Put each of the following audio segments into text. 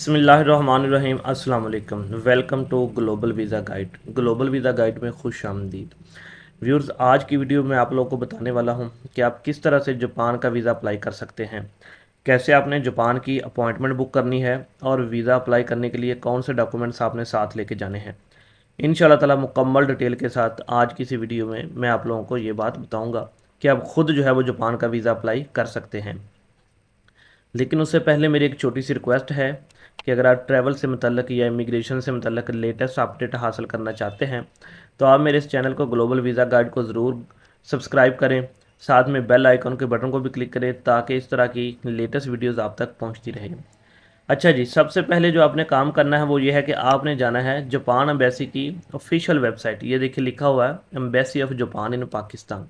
बिस्मिल्लाहिर्रहमानिर्रहीम अस्सलाम वालेकुम। Welcome to global visa guide. Global visa guide में खुश आमदीद। व्यूअर्स, आज की वीडियो में आप लोगों को बताने वाला हूं कि आप किस तरह से जापान का वीज़ा अप्लाई कर सकते हैं, कैसे आपने जापान की अपॉइंटमेंट बुक करनी है और वीज़ा अप्लाई करने के लिए कौन से डॉक्यूमेंट्स आपने साथ लेके जाने हैं। इंशाल्लाह ताला मुकम्मल डिटेल के साथ आज की इसी वीडियो में मैं आप लोगों को ये बात बताऊँगा कि आप खुद जो है वो जापान का वीज़ा अप्लाई कर सकते हैं। लेकिन उससे पहले मेरी एक छोटी सी रिक्वेस्ट है कि अगर आप ट्रैवल से मुतल्लिक या इमिग्रेशन से मुतल्लिक लेटेस्ट अपडेट हासिल करना चाहते हैं तो आप मेरे इस चैनल को ग्लोबल वीज़ा गाइड को ज़रूर सब्सक्राइब करें, साथ में बेल आइकन के बटन को भी क्लिक करें ताकि इस तरह की लेटेस्ट वीडियोज़ आप तक पहुँचती रहें। अच्छा जी, सबसे पहले जो आपने काम करना है वो ये है कि आपने जाना है जापान एम्बेसी की ऑफिशियल वेबसाइट। ये देखिए लिखा हुआ है एम्बेसी ऑफ जापान इन पाकिस्तान।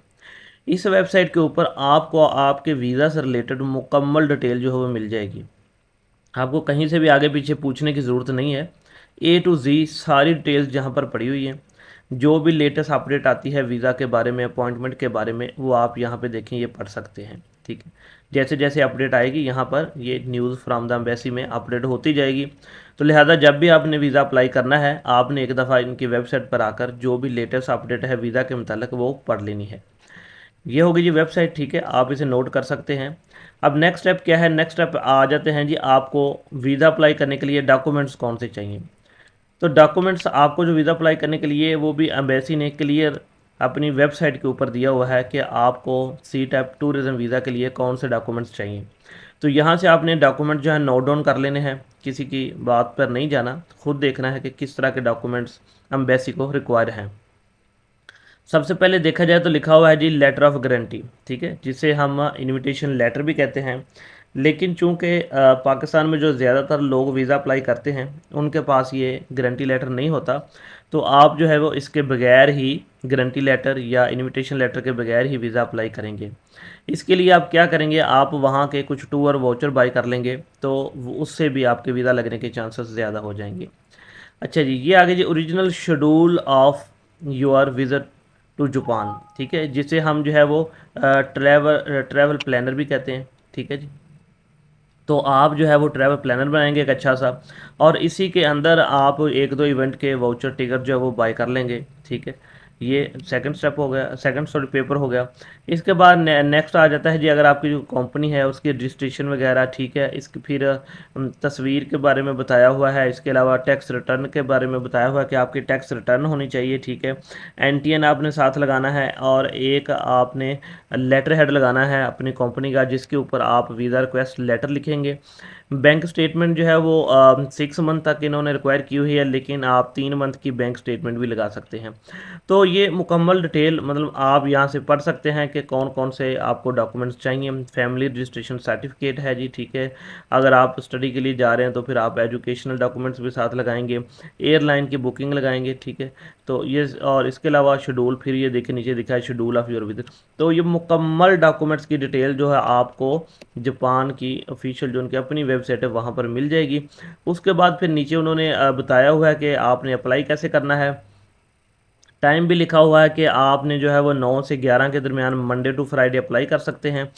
इस वेबसाइट के ऊपर आपको आपके वीज़ा से रिलेटेड मुकम्मल डिटेल जो है वो मिल जाएगी। आपको कहीं से भी आगे पीछे पूछने की ज़रूरत नहीं है। ए टू जी सारी डिटेल्स जहाँ पर पड़ी हुई हैं। जो भी लेटेस्ट अपडेट आती है वीज़ा के बारे में, अपॉइंटमेंट के बारे में, वो आप यहाँ पे देखें, ये पढ़ सकते हैं। ठीक है, जैसे जैसे अपडेट आएगी यहाँ पर ये न्यूज़ फ्राम द एम्बेसी में अपडेट होती जाएगी। तो लिहाजा जब भी आपने वीज़ा अप्लाई करना है आपने एक दफ़ा इनकी वेबसाइट पर आकर जो भी लेटेस्ट अपडेट है वीज़ा के मुतालिक वो पढ़ लेनी है। ये होगी जी वेबसाइट। ठीक है, आप इसे नोट कर सकते हैं। अब नेक्स्ट स्टेप क्या है, नेक्स्ट स्टेप आ जाते हैं जी। आपको वीज़ा अप्लाई करने के लिए डॉक्यूमेंट्स कौन से चाहिए। तो डॉक्यूमेंट्स आपको जो वीज़ा अप्लाई करने के लिए वो भी एम्बेसी ने क्लियर अपनी वेबसाइट के ऊपर दिया हुआ है कि आपको सी टाइप टूरिज़्म वीज़ा के लिए कौन से डॉक्यूमेंट्स चाहिए। तो यहाँ से आपने डॉक्यूमेंट जो है नोट डाउन कर लेने हैं, किसी की बात पर नहीं जाना, खुद देखना है कि किस तरह के डॉक्यूमेंट्स एम्बेसी को रिक्वायर हैं। सबसे पहले देखा जाए तो लिखा हुआ है जी लेटर ऑफ गारंटी। ठीक है, जिसे हम इनविटेशन लेटर भी कहते हैं। लेकिन चूंकि पाकिस्तान में जो ज़्यादातर लोग वीज़ा अप्लाई करते हैं उनके पास ये गारंटी लेटर नहीं होता, तो आप जो है वो इसके बगैर ही गारंटी लेटर या इनविटेशन लेटर के बगैर ही वीज़ा अप्लाई करेंगे। इसके लिए आप क्या करेंगे, आप वहाँ के कुछ टूर वाउचर बाई कर लेंगे तो उससे भी आपके वीज़ा लगने के चांसेस ज़्यादा हो जाएंगे। अच्छा जी, ये आगे जी original schedule of your visit to Japan. ठीक है, जिसे हम जो है वो ट्रैवल प्लानर भी कहते हैं। ठीक है जी, तो आप जो है वो ट्रैवल प्लानर बनाएंगे एक अच्छा सा, और इसी के अंदर आप एक दो इवेंट के वाउचर टिकट जो है वो बाय कर लेंगे। ठीक है, ये सेकंड स्टेप हो गया, सेकंड सॉरी पेपर हो गया। इसके बाद नेक्स्ट आ जाता है जी, अगर आपकी जो कंपनी है उसकी रजिस्ट्रेशन वगैरह। ठीक है, इसकी फिर तस्वीर के बारे में बताया हुआ है। इसके अलावा टैक्स रिटर्न के बारे में बताया हुआ है कि आपकी टैक्स रिटर्न होनी चाहिए। ठीक है, एनटीएन आपने साथ लगाना है और एक आपने लेटर हेड लगाना है अपनी कंपनी का जिसके ऊपर आप वीज़ा रिक्वेस्ट लेटर लिखेंगे। बैंक स्टेटमेंट जो है वो 6 मंथ तक इन्होंने रिक्वायर की हुई है, लेकिन आप 3 मंथ की बैंक स्टेटमेंट भी लगा सकते हैं। तो ये मुकम्मल डिटेल मतलब आप यहाँ से पढ़ सकते हैं कि कौन कौन से आपको डॉक्यूमेंट्स चाहिए। फैमिली रजिस्ट्रेशन सर्टिफिकेट है जी। ठीक है, अगर आप स्टडी के लिए जा रहे हैं तो फिर आप एजुकेशनल डॉक्यूमेंट्स भी साथ लगाएंगे, एयरलाइन की बुकिंग लगाएंगे। ठीक है, तो ये और इसके अलावा शेड्यूल, फिर ये देखिए नीचे दिखा है शेड्यूल ऑफ योर विजिट। तो ये मुकम्मल डॉक्यूमेंट्स की डिटेल जो है आपको जापान की ऑफिशियल जो उनकी अपनी वेबसाइट है वहाँ पर मिल जाएगी। उसके बाद फिर नीचे उन्होंने बताया हुआ है कि आपने अप्लाई कैसे करना है। टाइम भी लिखा हुआ है कि आपने जो है वो 9 से 11 के दरमियान मंडे टू फ्राइडे अप्लाई कर सकते हैं।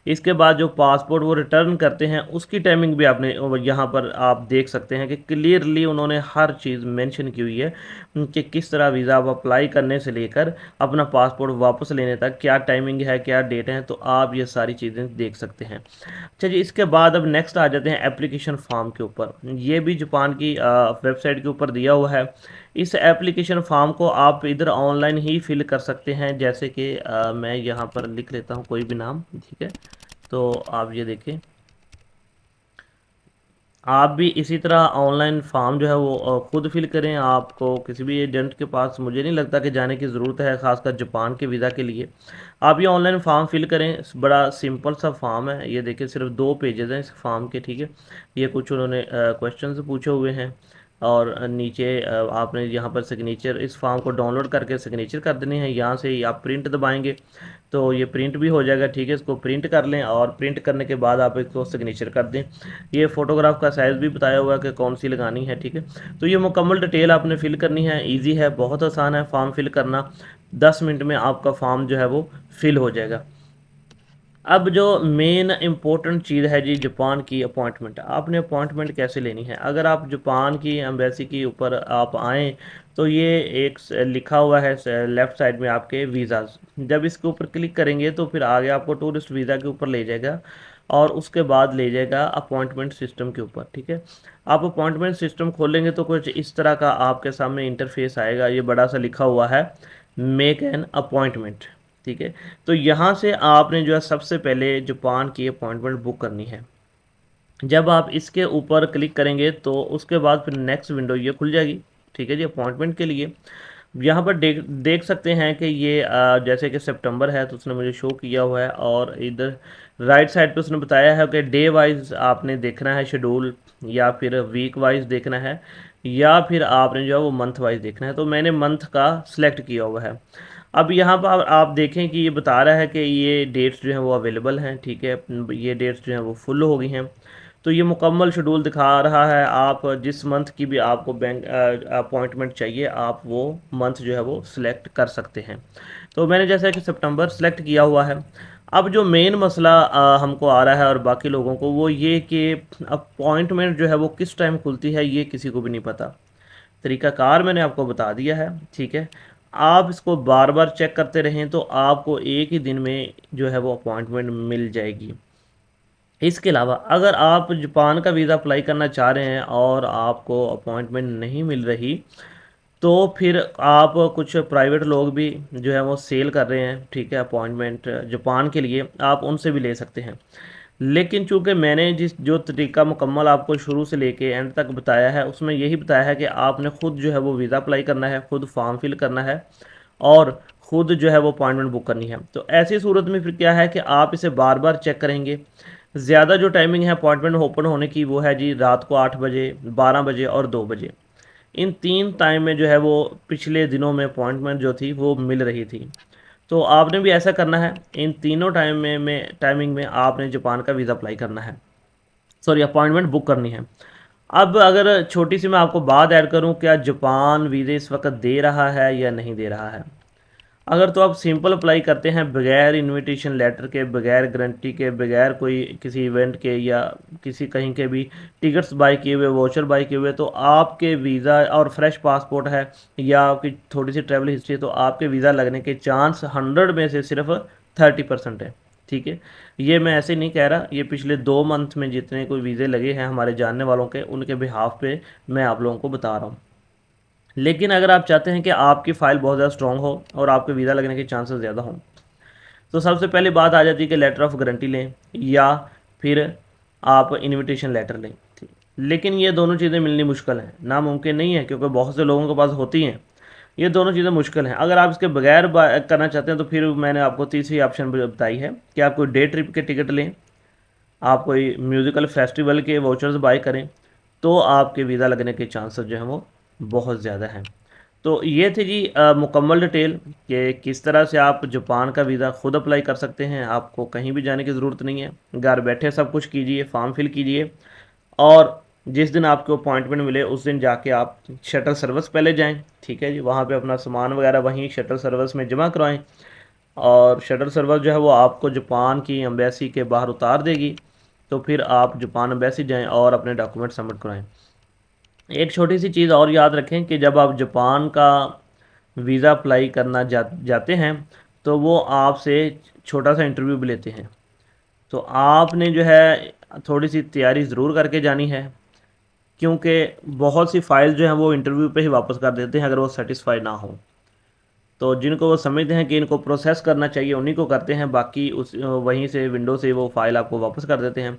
इसके बाद जो पासपोर्ट वो रिटर्न करते हैं उसकी टाइमिंग भी आपने यहाँ पर आप देख सकते हैं कि क्लियरली उन्होंने हर चीज़ मेंशन की हुई है कि किस तरह वीज़ा आप अप्लाई करने से लेकर अपना पासपोर्ट वापस लेने तक क्या टाइमिंग है, क्या डेट है, तो आप ये सारी चीज़ें देख सकते हैं। अच्छा जी, इसके बाद अब नेक्स्ट आ जाते हैं एप्लीकेशन फॉर्म के ऊपर। ये भी जापान की वेबसाइट के ऊपर दिया हुआ है। इस एप्लीकेशन फॉर्म को आप इधर ऑनलाइन ही फिल कर सकते हैं, जैसे कि मैं यहाँ पर लिख लेता हूँ कोई भी नाम। ठीक है, तो आप ये देखें, आप भी इसी तरह ऑनलाइन फॉर्म जो है वो खुद फिल करें। आपको किसी भी एजेंट के पास मुझे नहीं लगता कि जाने की ज़रूरत है, ख़ासकर जापान के वीज़ा के लिए। आप ये ऑनलाइन फॉर्म फिल करें, बड़ा सिंपल सा फॉर्म है। ये देखिए सिर्फ 2 पेजेस हैं इस फॉर्म के। ठीक है, ये कुछ उन्होंने क्वेश्चन पूछे हुए हैं और नीचे आपने यहाँ पर सिग्नेचर, इस फॉर्म को डाउनलोड करके सिग्नेचर कर देने हैं। यहाँ से ही आप प्रिंट दबाएंगे तो ये प्रिंट भी हो जाएगा। ठीक है, इसको प्रिंट कर लें और प्रिंट करने के बाद आप इसको सिग्नेचर कर दें। ये फ़ोटोग्राफ का साइज़ भी बताया हुआ है कि कौन सी लगानी है। ठीक है, तो ये मुकम्मल डिटेल आपने फिल करनी है। इजी है, बहुत आसान है फॉर्म फिल करना। 10 मिनट में आपका फॉर्म जो है वो फिल हो जाएगा। अब जो मेन इम्पोर्टेंट चीज़ है जी, जापान की अपॉइंटमेंट। आपने अपॉइंटमेंट कैसे लेनी है? अगर आप जापान की एम्बेसी के ऊपर आप आएँ तो ये एक लिखा हुआ है लेफ़्ट साइड में आपके वीज़ाज़। जब इसके ऊपर क्लिक करेंगे तो फिर आगे आपको टूरिस्ट वीज़ा के ऊपर ले जाएगा और उसके बाद ले जाएगा अपॉइंटमेंट सिस्टम के ऊपर, ठीक है। आप अपॉइंटमेंट सिस्टम खोलेंगे तो कुछ इस तरह का आपके सामने इंटरफेस आएगा। ये बड़ा सा लिखा हुआ है मेक एन अपॉइंटमेंट, ठीक है। तो यहाँ से आपने जो है सबसे पहले जापान की अपॉइंटमेंट बुक करनी है। जब आप इसके ऊपर क्लिक करेंगे तो उसके बाद फिर नेक्स्ट विंडो ये खुल जाएगी, ठीक है जी, अपॉइंटमेंट के लिए। यहाँ पर देख सकते हैं कि ये जैसे कि सितंबर है तो उसने मुझे शो किया हुआ है, और इधर राइट साइड पे उसने बताया है कि डे वाइज आपने देखना है शेड्यूल, या फिर वीक वाइज देखना है, या फिर आपने जो है वो मंथ वाइज देखना है। तो मैंने मंथ का सिलेक्ट किया हुआ है। अब यहाँ पर आप देखें कि ये बता रहा है कि ये डेट्स जो हैं वो अवेलेबल हैं, ठीक है। ये डेट्स जो हैं वो फुल हो गई हैं। तो ये मुकम्मल शेड्यूल दिखा रहा है। आप जिस मंथ की भी आपको बैंक अपॉइंटमेंट चाहिए, आप वो मंथ जो है वो सिलेक्ट कर सकते हैं। तो मैंने जैसा कि सितंबर सेलेक्ट किया हुआ है। अब जो मेन मसला हमको आ रहा है और बाकी लोगों को, वो ये कि अपॉइंटमेंट जो है वो किस टाइम खुलती है, ये किसी को भी नहीं पता। तरीक़ाकार मैंने आपको बता दिया है, ठीक है। आप इसको बार बार चेक करते रहें तो आपको एक ही दिन में जो है वो अपॉइंटमेंट मिल जाएगी। इसके अलावा अगर आप जापान का वीज़ा अप्लाई करना चाह रहे हैं और आपको अपॉइंटमेंट नहीं मिल रही, तो फिर आप कुछ प्राइवेट लोग भी जो है वो सेल कर रहे हैं, ठीक है, अपॉइंटमेंट जापान के लिए, आप उनसे भी ले सकते हैं। लेकिन चूंकि मैंने जिस जो तरीका मुकम्मल आपको शुरू से लेके एंड तक बताया है, उसमें यही बताया है कि आपने खुद जो है वो वीज़ा अप्लाई करना है, खुद फॉर्म फिल करना है, और खुद जो है वो अपॉइंटमेंट बुक करनी है। तो ऐसी सूरत में फिर क्या है कि आप इसे बार बार चेक करेंगे। ज़्यादा जो टाइमिंग है अपॉइंटमेंट ओपन होने की, वो है जी रात को 8 बजे, 12 बजे और 2 बजे। इन 3 टाइम में जो है वो पिछले दिनों में अपॉइंटमेंट जो थी वो मिल रही थी। तो आपने भी ऐसा करना है। इन तीनों टाइमिंग में आपने जापान का वीज़ा अप्लाई करना है, सॉरी अपॉइंटमेंट बुक करनी है। अब अगर छोटी सी मैं आपको बात ऐड करूं, क्या जापान वीज़े इस वक्त दे रहा है या नहीं दे रहा है? अगर तो आप सिंपल अप्लाई करते हैं बगैर इनविटेशन लेटर के, बगैर गारंटी के, बगैर कोई किसी इवेंट के या किसी कहीं के भी टिकट्स बाई किए हुए, वोचर बाई किए हुए, तो आपके वीज़ा और फ्रेश पासपोर्ट है या आपकी थोड़ी सी ट्रैवल हिस्ट्री है, तो आपके वीज़ा लगने के चांस 100 में से सिर्फ 30% है, ठीक है। ये मैं ऐसे नहीं कह रहा, ये पिछले 2 मंथ में जितने कोई वीज़े लगे हैं हमारे जानने वालों के, उनके बिहाफ पे मैं आप लोगों को बता रहा हूँ। लेकिन अगर आप चाहते हैं कि आपकी फ़ाइल बहुत ज़्यादा स्ट्रॉन्ग हो और आपके वीज़ा लगने के चांसेस ज़्यादा हों, तो सबसे पहले बात आ जाती है कि लेटर ऑफ गारंटी लें या फिर आप इनविटेशन लेटर लें। ठीक। लेकिन ये दोनों चीज़ें मिलनी मुश्किल हैं, नामुमकिन नहीं है, क्योंकि बहुत से लोगों के पास होती हैं। ये दोनों चीज़ें मुश्किल हैं। अगर आप इसके बगैर करना चाहते हैं तो फिर मैंने आपको तीसरी ऑप्शन बताई है कि आप कोई डे ट्रिप के टिकट लें, आप कोई म्यूज़िकल फेस्टिवल के वाउचर्स बाय करें, तो आपके वीज़ा लगने के चांसेस जो हैं वो बहुत ज़्यादा हैं। तो ये थी जी मुकम्मल डिटेल कि किस तरह से आप जापान का वीज़ा खुद अप्लाई कर सकते हैं। आपको कहीं भी जाने की ज़रूरत नहीं है, घर बैठे सब कुछ कीजिए, फॉर्म फिल कीजिए, और जिस दिन आपको अपॉइंटमेंट मिले उस दिन जाके आप शटल सर्विस पहले जाएं, ठीक है जी, वहाँ पे अपना सामान वगैरह वहीं शटल सर्विस में जमा करवाएं, और शटल सर्विस जो है वो आपको जापान की एम्बेसी के बाहर उतार देगी। तो फिर आप जापान एम्बेसी जाएं और अपने डॉक्यूमेंट सबमिट कराएं। एक छोटी सी चीज़ और याद रखें कि जब आप जापान का वीज़ा अप्लाई करना जाते हैं तो वो आपसे छोटा सा इंटरव्यू भी लेते हैं। तो आपने जो है थोड़ी सी तैयारी ज़रूर करके जानी है, क्योंकि बहुत सी फ़ाइल जो हैं वो इंटरव्यू पे ही वापस कर देते हैं अगर वो सेटिस्फाई ना हो। तो जिनको वो समझते हैं कि इनको प्रोसेस करना चाहिए उन्हीं को करते हैं, बाकी उस वहीं से विंडो से वो फ़ाइल आपको वापस कर देते हैं।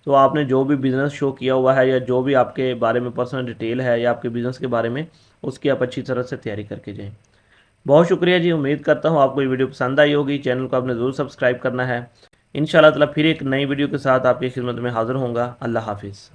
तो आपने जो भी बिज़नेस शो किया हुआ है या जो भी आपके बारे में पर्सनल डिटेल है या आपके बिज़नेस के बारे में, उसकी आप अच्छी तरह से तैयारी करके जाएँ। बहुत शुक्रिया जी, उम्मीद करता हूँ आपको ये वीडियो पसंद आई होगी। चैनल को आपने ज़रूर सब्सक्राइब करना है। इंशाल्लाह ताला फिर एक नई वीडियो के साथ आपकी खिदमत में हाज़िर होऊंगा। अल्लाह हाफिज़।